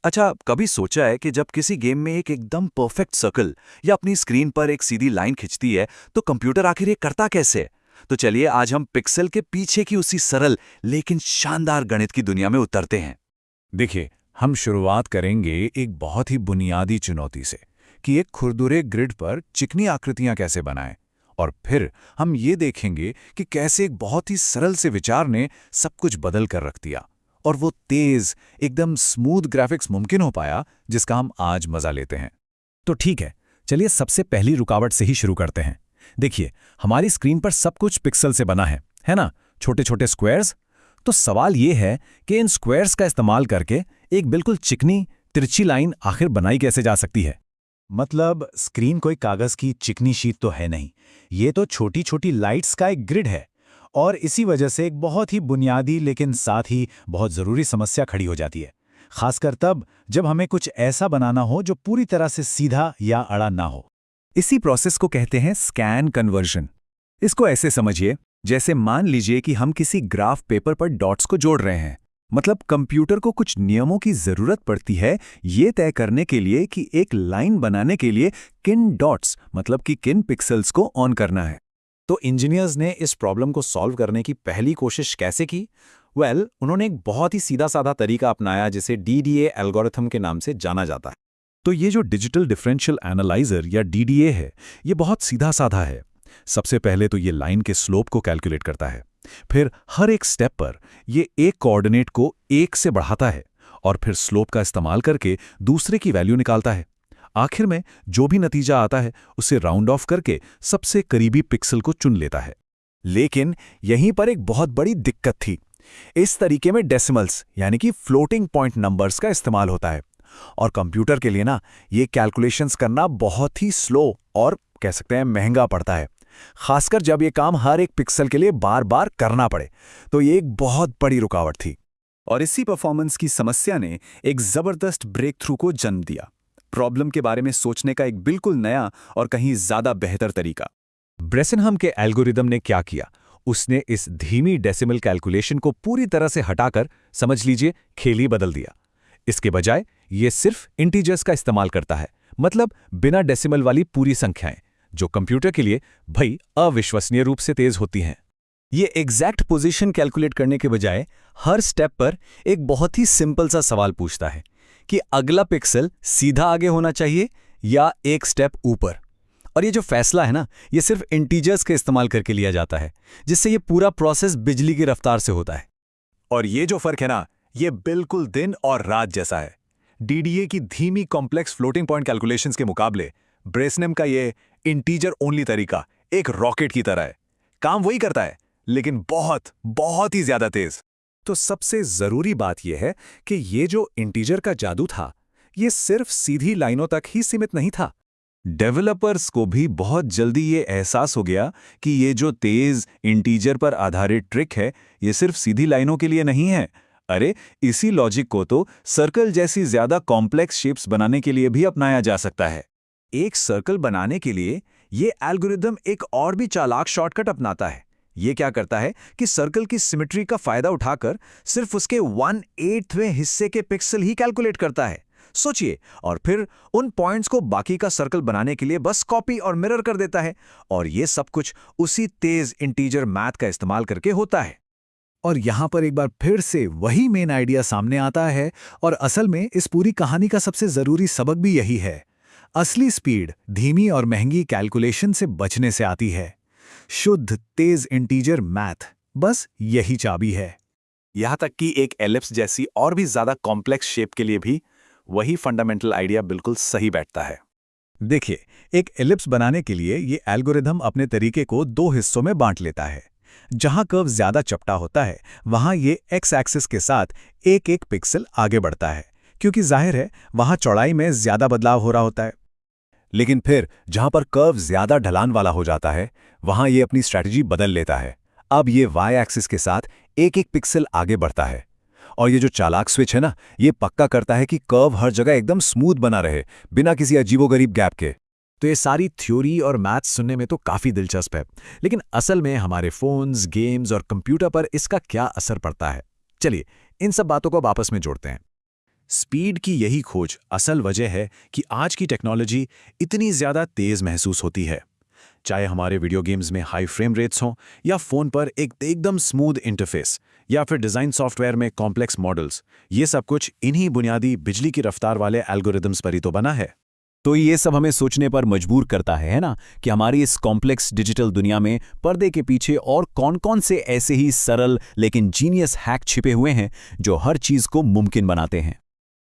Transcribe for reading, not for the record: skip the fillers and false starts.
अच्छा, कभी सोचा है कि जब किसी गेम में एक एकदम परफेक्ट सर्कल या अपनी स्क्रीन पर एक सीधी लाइन खिंचती है तो कंप्यूटर आखिर ये करता कैसे है? तो चलिए आज हम पिक्सल के पीछे की उसी सरल लेकिन शानदार गणित की दुनिया में उतरते हैं। देखिए, हम शुरुआत करेंगे एक बहुत ही बुनियादी चुनौती से कि एक खुरदुरे ग्रिड पर चिकनी आकृतियां कैसे बनाएं। और फिर हम ये देखेंगे कि कैसे एक बहुत ही सरल से विचार ने सब कुछ बदल कर रख दिया और वो तेज, एकदम स्मूथ ग्राफिक्स मुमकिन हो पाया जिसका हम आज मजा लेते हैं। तो ठीक है, चलिए सबसे पहली रुकावट से ही शुरू करते हैं। देखिए, हमारी स्क्रीन पर सब कुछ पिक्सल से बना है ना? छोटे छोटे स्क्वायर्स। तो सवाल ये है कि इन स्क्वायर्स का इस्तेमाल करके एक बिल्कुल चिकनी, तिरछी लाइन आखिर बनाई कैसे जा सकती है? मतलब स्क्रीन कोई कागज की चिकनी शीट तो है नहीं, ये तो छोटी छोटी लाइट्स का एक ग्रिड है। और इसी वजह से एक बहुत ही बुनियादी लेकिन साथ ही बहुत ज़रूरी समस्या खड़ी हो जाती है, खासकर तब जब हमें कुछ ऐसा बनाना हो जो पूरी तरह से सीधा या अड़ा ना हो। इसी प्रोसेस को कहते हैं स्कैन कन्वर्जन। इसको ऐसे समझिए, जैसे मान लीजिए कि हम किसी ग्राफ पेपर पर डॉट्स को जोड़ रहे हैं। मतलब कंप्यूटर को कुछ नियमों की जरूरत पड़ती है ये तय करने के लिए कि एक लाइन बनाने के लिए किन डॉट्स, मतलब कि किन पिक्सल्स को ऑन करना है। तो इंजीनियर्स ने इस प्रॉब्लम को सॉल्व करने की पहली कोशिश कैसे की? उन्होंने एक बहुत ही सीधा साधा तरीका अपनाया जिसे डीडीए एल्गोरिथम के नाम से जाना जाता है। तो ये जो डिजिटल डिफरेंशियल एनालाइजर या डीडीए है, ये बहुत सीधा साधा है। सबसे पहले तो ये लाइन के स्लोप को कैलकुलेट करता है। फिर हर एक स्टेप पर ये एक कोऑर्डिनेट को 1 से बढ़ाता है और फिर स्लोप का इस्तेमाल करके दूसरे की वैल्यू निकालता है। आखिर में जो भी नतीजा आता है उसे राउंड ऑफ करके सबसे करीबी पिक्सल को चुन लेता है। लेकिन यहीं पर एक बहुत बड़ी दिक्कत थी। इस तरीके में डेसिमल्स यानी कि फ्लोटिंग पॉइंट नंबर्स का इस्तेमाल होता है और कंप्यूटर के लिए ना ये कैलकुलेशंस करना बहुत ही स्लो और कह सकते हैं महंगा पड़ता है, खासकर जब ये काम हर एक पिक्सल के लिए बार बार करना पड़े। तो ये एक बहुत बड़ी रुकावट थी। और इसी परफॉर्मेंस की समस्या ने एक जबरदस्त ब्रेक थ्रू को जन्म दिया, प्रॉब्लम के बारे में सोचने का एक बिल्कुल नया और कहीं ज्यादा बेहतर तरीका। ब्रेसेनहम के एल्गोरिदम ने क्या किया? उसने इस धीमी डेसिमल कैलकुलेशन को पूरी तरह से हटाकर, समझ लीजिए, खेल ही बदल दिया। इसके बजाय ये सिर्फ इंटीजर्स का इस्तेमाल करता है, मतलब बिना डेसिमल वाली पूरी संख्याएं, जो कंप्यूटर के लिए भाई अविश्वसनीय रूप से तेज होती हैं। ये एग्जैक्ट पोजीशन कैलकुलेट करने के बजाय हर स्टेप पर एक बहुत ही सिंपल सा सवाल पूछता है कि अगला पिक्सल सीधा आगे होना चाहिए या एक स्टेप ऊपर। और ये जो फैसला है ना, ये सिर्फ इंटीजर्स के इस्तेमाल करके लिया जाता है, जिससे ये पूरा प्रोसेस बिजली की रफ्तार से होता है। और ये जो फर्क है ना, ये बिल्कुल दिन और रात जैसा है। डीडीए की धीमी कॉम्प्लेक्स फ्लोटिंग पॉइंट कैलकुलेशंस के मुकाबले ब्रेसनेम का ये इंटीजर ओनली तरीका एक रॉकेट की तरह है। काम वही करता है, लेकिन बहुत बहुत ही ज्यादा तेज। तो सबसे जरूरी बात यह है कि ये जो इंटीजर का जादू था, ये सिर्फ सीधी लाइनों तक ही सीमित नहीं था। डेवलपर्स को भी बहुत जल्दी ये एहसास हो गया कि ये जो तेज इंटीजर पर आधारित ट्रिक है, ये सिर्फ सीधी लाइनों के लिए नहीं है। अरे, इसी लॉजिक को तो सर्कल जैसी ज्यादा कॉम्प्लेक्स शेप्स बनाने के लिए भी अपनाया जा सकता है। एक सर्कल बनाने के लिए ये एल्गोरिदम एक और भी चालाक शॉर्टकट अपनाता है। ये क्या करता है कि सर्कल की सिमेट्री का फायदा उठाकर सिर्फ उसके 1/8वें हिस्से के पिक्सल ही कैलकुलेट करता है। सोचिए, और फिर उन पॉइंट्स को बाकी का सर्कल बनाने के लिए बस कॉपी और मिरर कर देता है। और ये सब कुछ उसी तेज इंटीजर मैथ का इस्तेमाल करके होता है। और यहां पर एक बार फिर से वही मेन आइडिया सामने आता है, और असल में इस पूरी कहानी का सबसे जरूरी सबक भी यही है। असली स्पीड धीमी और महंगी कैलकुलेशन से बचने से आती है। शुद्ध तेज इंटीजर मैथ, बस यही चाबी है। यहां तक कि एक एलिप्स जैसी और भी ज्यादा कॉम्प्लेक्स शेप के लिए भी वही फंडामेंटल आइडिया बिल्कुल सही बैठता है। देखिए, एक एलिप्स बनाने के लिए ये एल्गोरिथम अपने तरीके को 2 हिस्सों में बांट लेता है। जहां कर्व ज्यादा चपटा होता है, वहां ये एक्स एक्सिस के साथ एक एक पिक्सल आगे बढ़ता है, क्योंकि जाहिर है वहां चौड़ाई में ज्यादा बदलाव हो रहा होता है। लेकिन फिर जहां पर कर्व ज्यादा ढलान वाला हो जाता है, वहां ये अपनी स्ट्रैटेजी बदल लेता है। अब ये वाई एक्सिस के साथ एक एक पिक्सल आगे बढ़ता है। और ये जो चालाक स्विच है ना, ये पक्का करता है कि कर्व हर जगह एकदम स्मूथ बना रहे, बिना किसी अजीबोगरीब गैप के। तो ये सारी थ्योरी और मैथ्स सुनने में तो काफ़ी दिलचस्प है, लेकिन असल में हमारे फ़ोन्स, गेम्स और कंप्यूटर पर इसका क्या असर पड़ता है? चलिए इन सब बातों को आप आपस में जोड़ते हैं। स्पीड की यही खोज असल वजह है कि आज की टेक्नोलॉजी इतनी ज़्यादा तेज़ महसूस होती है। चाहे हमारे वीडियो गेम्स में हाई फ्रेम रेट्स हों या फ़ोन पर एक एकदम स्मूथ इंटरफेस या फिर डिज़ाइन सॉफ्टवेयर में कॉम्प्लेक्स मॉडल्स, ये सब कुछ इन्हीं बुनियादी बिजली की रफ्तार वाले एल्गोरिदम्स पर ही तो बना है। तो ये सब हमें सोचने पर मजबूर करता है ना, कि हमारी इस कॉम्प्लेक्स डिजिटल दुनिया में पर्दे के पीछे और कौन-कौन से ऐसे ही सरल लेकिन जीनियस हैक छिपे हुए हैं जो हर चीज़ को मुमकिन बनाते हैं।